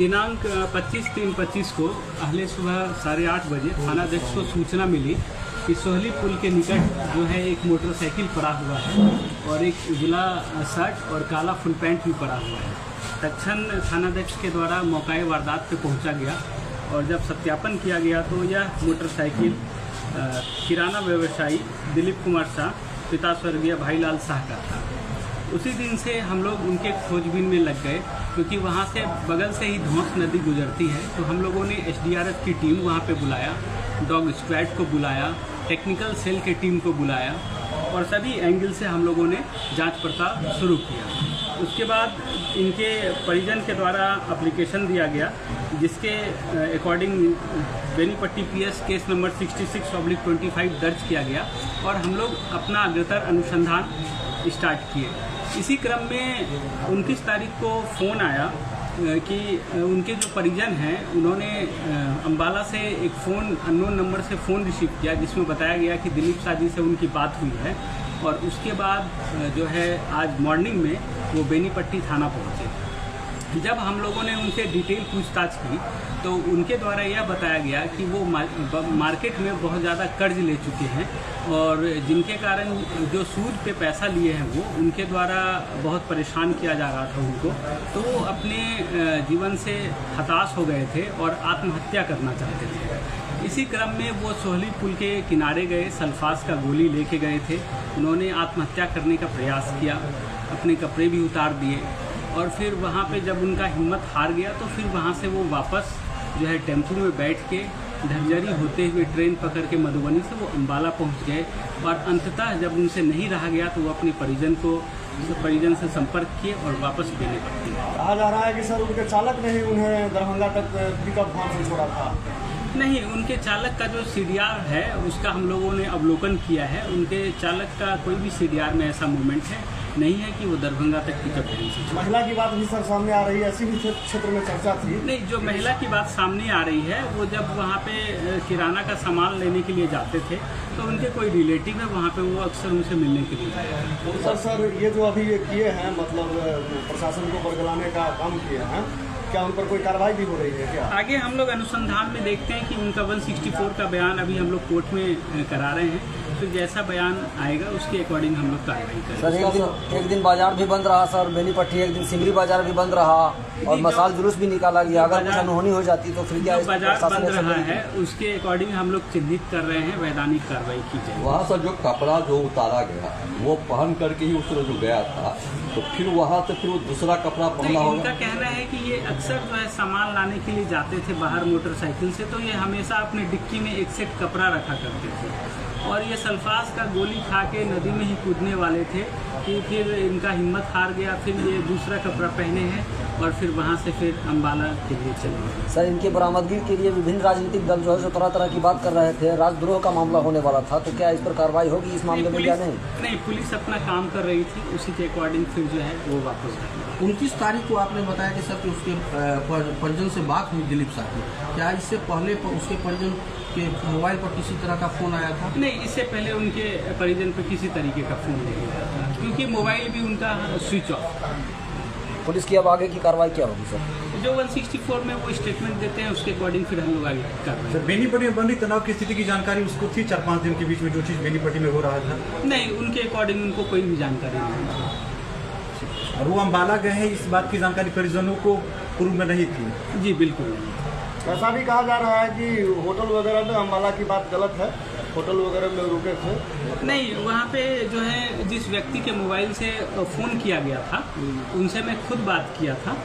दिनांक 25/3/25 को अहले सुबह 8:30 बजे थानाध्यक्ष को सूचना मिली कि सोहली पुल के निकट जो है एक मोटरसाइकिल पड़ा हुआ है और एक उजला शर्ट और काला फुल पैंट भी पड़ा हुआ है। तत्क्षण थानाध्यक्ष के द्वारा मौके वारदात पे पहुंचा गया और जब सत्यापन किया गया तो यह मोटरसाइकिल किराना व्यवसायी दिलीप कुमार शाह पिता स्वर्गीय भाईलाल शाह का था। उसी दिन से हम लोग उनके खोजबीन में लग गए, क्योंकि वहाँ से बगल से ही धौंस नदी गुजरती है। तो हम लोगों ने SDRF की टीम वहाँ पे बुलाया, डॉग स्क्वाड को बुलाया, टेक्निकल सेल की टीम को बुलाया और सभी एंगल से हम लोगों ने जांच पड़ताल शुरू किया। उसके बाद इनके परिजन के द्वारा एप्लीकेशन दिया गया, जिसके according Benipatti PS case number 66/25 दर्ज किया गया और हम लोग अपना अग्रतर अनुसंधान स्टार्ट किए। इसी क्रम में 29 तारीख को फ़ोन आया कि उनके जो परिजन हैं उन्होंने अम्बाला से एक फ़ोन अननोन नंबर से फ़ोन रिसीव किया, जिसमें बताया गया कि दिलीप शाह जी से उनकी बात हुई है और उसके बाद जो है आज मॉर्निंग में वो बेनीपट्टी थाना पहुँचे। जब हम लोगों ने उनसे डिटेल पूछताछ की तो उनके द्वारा यह बताया गया कि वो मार्केट में बहुत ज़्यादा कर्ज ले चुके हैं और जिनके कारण जो सूद पे पैसा लिए हैं वो उनके द्वारा बहुत परेशान किया जा रहा था उनको, तो वो अपने जीवन से हताश हो गए थे और आत्महत्या करना चाहते थे। इसी क्रम में वो सोहली पुल के किनारे गए, सल्फास का गोली लेके गए थे। उन्होंने आत्महत्या करने का प्रयास किया, अपने कपड़े भी उतार दिए और फिर वहाँ पे जब उनका हिम्मत हार गया तो फिर वहाँ से वो वापस जो है टेम्पो में बैठ के ढंजरी होते हुए ट्रेन पकड़ के मधुबनी से वो अम्बाला पहुँच गए और अंततः जब उनसे नहीं रहा गया तो वो अपने परिजन से संपर्क किए और वापस बेनीपट्टी। कहा जा रहा है कि सर उनके चालक ने ही उन्हें दरभंगा तक पिकअप वैन से छोड़ा था। नहीं, उनके चालक का जो CDR है उसका हम लोगों ने अवलोकन किया है। उनके चालक का कोई भी CDR में ऐसा मूवमेंट है नहीं है कि वो दरभंगा तक पिकअप वैन से। महिला की बात भी सर सामने आ रही है, ऐसी भी क्षेत्र में चर्चा थी। नहीं, जो महिला की बात सामने आ रही है वो जब वहाँ पे किराना का सामान लेने के लिए जाते थे तो उनके कोई रिलेटिव है वहाँ पे, वो अक्सर उनसे मिलने के लिए। सर ये जो अभी ये किए हैं, मतलब प्रशासन को बरगलाने का काम किए हैं, क्या उन पर कोई कार्रवाई भी हो रही है क्या? आगे हम लोग अनुसंधान में देखते हैं कि उनका 164 का बयान अभी हम लोग कोर्ट में करा रहे हैं, तो जैसा बयान आएगा उसके अकॉर्डिंग हम लोग कार्रवाई करेंगे। सर एक दिन बाजार भी बंद रहा सर, बेनीपट्टी एक दिन सिमरी बाजार भी बंद रहा और मसाल जुलूस भी निकाला गया। अगर कुछ अनहोनी हो जाती तो फिर क्या? बाजार बंद रहा है उसके अकॉर्डिंग हम लोग चिन्हित कर रहे हैं, वैधानिक कार्रवाई की जाए। वहाँ से जो कपड़ा जो उतारा गया वो पहन करके ही उसने जो गया था, तो फिर वहाँ से फिर वो दूसरा कपड़ा पहना होगा। उनका कहना है कि ये अक्सर जो है सामान लाने के लिए जाते थे बाहर मोटरसाइकिल से, तो ये हमेशा अपने डिक्की में एक सेट कपड़ा रखा करते थे और ये सल्फास का गोली खा के नदी में ही कूदने वाले थे कि फिर इनका हिम्मत हार गया, फिर ये दूसरा कपड़ा पहने हैं और फिर वहाँ से फिर अम्बाला के लिए चले गए। सर इनकी बरामदगी के लिए विभिन्न राजनीतिक दल जो है तरह तरह की बात कर रहे थे, राजद्रोह का मामला होने वाला था, तो क्या इस पर कार्रवाई होगी इस मामले में या नहीं? नहीं, पुलिस अपना काम कर रही थी, उसी के अकॉर्डिंग फिर जो है वो वापस आए। 29 तारीख को आपने बताया कि सर कि उसके परिजन से बात हुई दिलीप शाह की, क्या इससे पहले उसके परिजन के मोबाइल पर किसी तरह का फ़ोन आया था? नहीं, इससे पहले उनके परिजन पर किसी तरीके का फ़ोन नहीं आया था, क्योंकि मोबाइल भी उनका स्विच ऑफ था। पुलिस की अब आगे की कार्रवाई क्या होगी सर? जो 164 में वो स्टेटमेंट देते हैं उसके अकॉर्डिंग फिर हम लोग आगे कार्रवाई। सर बेनीपट्टी में बन रही तनाव की स्थिति की जानकारी उसको थी 4-5 दिन के बीच में जो चीज़ बेनीपट्टी में हो रहा था? नहीं, उनके अकॉर्डिंग उनको कोई भी जानकारी नहीं। और वो अम्बाला गए हैं, इस बात की जानकारी परिजनों को पूर्व में नहीं थी? जी बिल्कुल नहीं। ऐसा भी कहा जा रहा है कि होटल वगैरह में अम्बाला की बात गलत है, होटल वगैरह में रुके थे। नहीं, वहाँ पे जो है जिस व्यक्ति के मोबाइल से फ़ोन किया गया था उनसे मैं खुद बात किया था।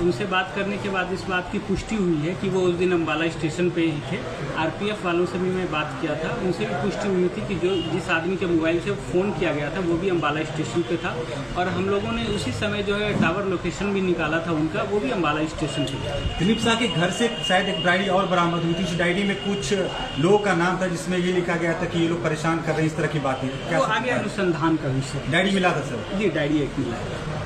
उनसे बात करने के बाद इस बात की पुष्टि हुई है कि वो उस दिन अम्बाला स्टेशन पे ही थे। RPF वालों से भी मैं बात किया था, उनसे भी पुष्टि हुई थी कि जो जिस आदमी के मोबाइल से फ़ोन किया गया था वो भी अम्बाला स्टेशन पे था और हम लोगों ने उसी समय जो है टावर लोकेशन भी निकाला था उनका, वो भी अम्बाला स्टेशन पे था। दिलीप शाह के घर से शायद एक डायरी और बरामद हुई थी, उस डायरी में कुछ लोगों का नाम था जिसमें ये लिखा गया था कि ये लोग परेशान कर रहे हैं, इस तरह की बातें। वो आगे अनुसंधान का विषय। डायरी मिला था सर? जी, डायरी एक मिला है।